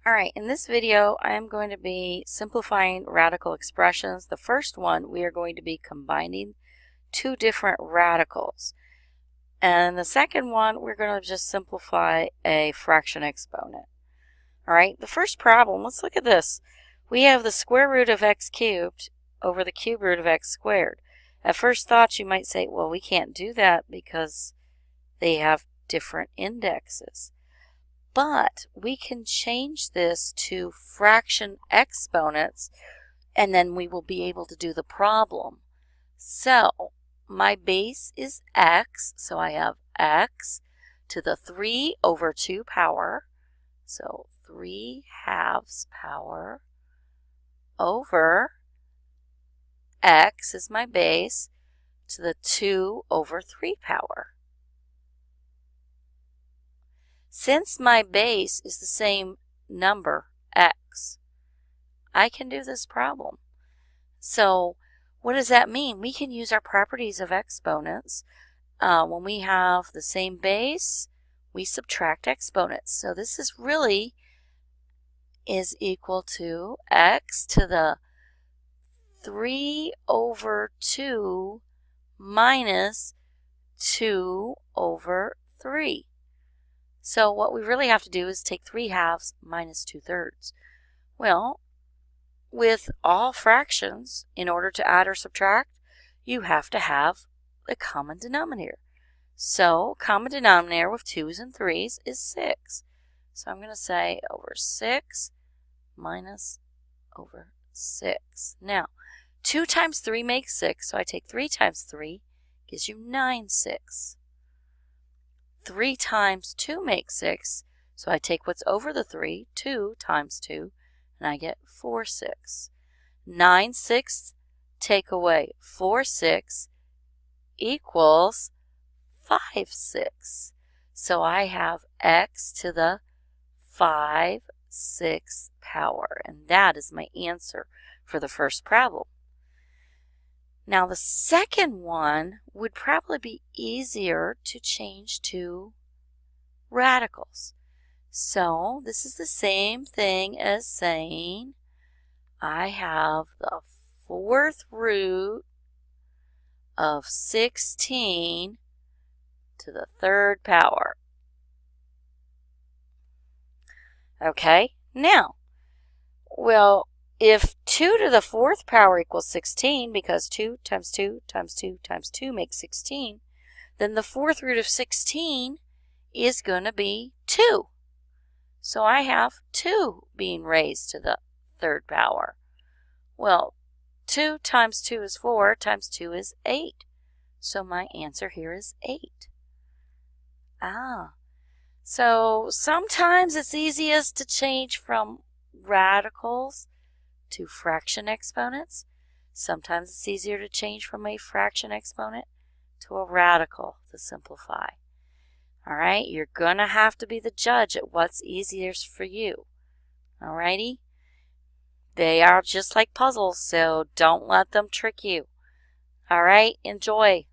Alright, in this video I am going to be simplifying radical expressions. The first one, we are going to be combining two different radicals. And the second one, we're going to just simplify a fraction exponent. Alright, the first problem, let's look at this. We have the square root of x cubed over the cube root of x squared. At first thought you might say, well, we can't do that because they have different indexes. But we can change this to fraction exponents and then we will be able to do the problem. So my base is x, so I have x to the 3 over 2 power. So 3 halves power over x is my base to the 2 over 3 power. Since my base is the same number, x, I can do this problem. So what does that mean? We can use our properties of exponents. When we have the same base, we subtract exponents. So this is really is equal to x to the 3 over 2 minus 2 over 3. So what we really have to do is take 3 halves minus 2/3. Well, with all fractions, in order to add or subtract, you have to have a common denominator. So common denominator with 2's and 3's is 6. So I'm going to say over 6 minus over 6. Now, 2 times 3 makes 6, so I take 3 times 3, gives you 9/6. 3 times 2 makes 6, so I take what's over the 3, 2 times 2, and I get 4/6. 9/6 take away 4/6 equals 5/6. So I have x to the 5/6 power, and that is my answer for the first problem. Now the second one would probably be easier to change to radicals. So this is the same thing as saying I have the 4th root of 16 to the 3rd power. Okay, now, well, if 2 to the 4th power equals 16, because 2 times 2 times 2 times 2 makes 16, then the 4th root of 16 is going to be 2. So I have 2 being raised to the 3rd power. Well, 2 times 2 is 4, times 2 is 8. So my answer here is 8. So sometimes it's easiest to change from radicals to fraction exponents. Sometimes it's easier to change from a fraction exponent to a radical to simplify. Alright, you're going to have to be the judge at what's easiest for you. Alrighty? They are just like puzzles, so don't let them trick you. Alright, enjoy.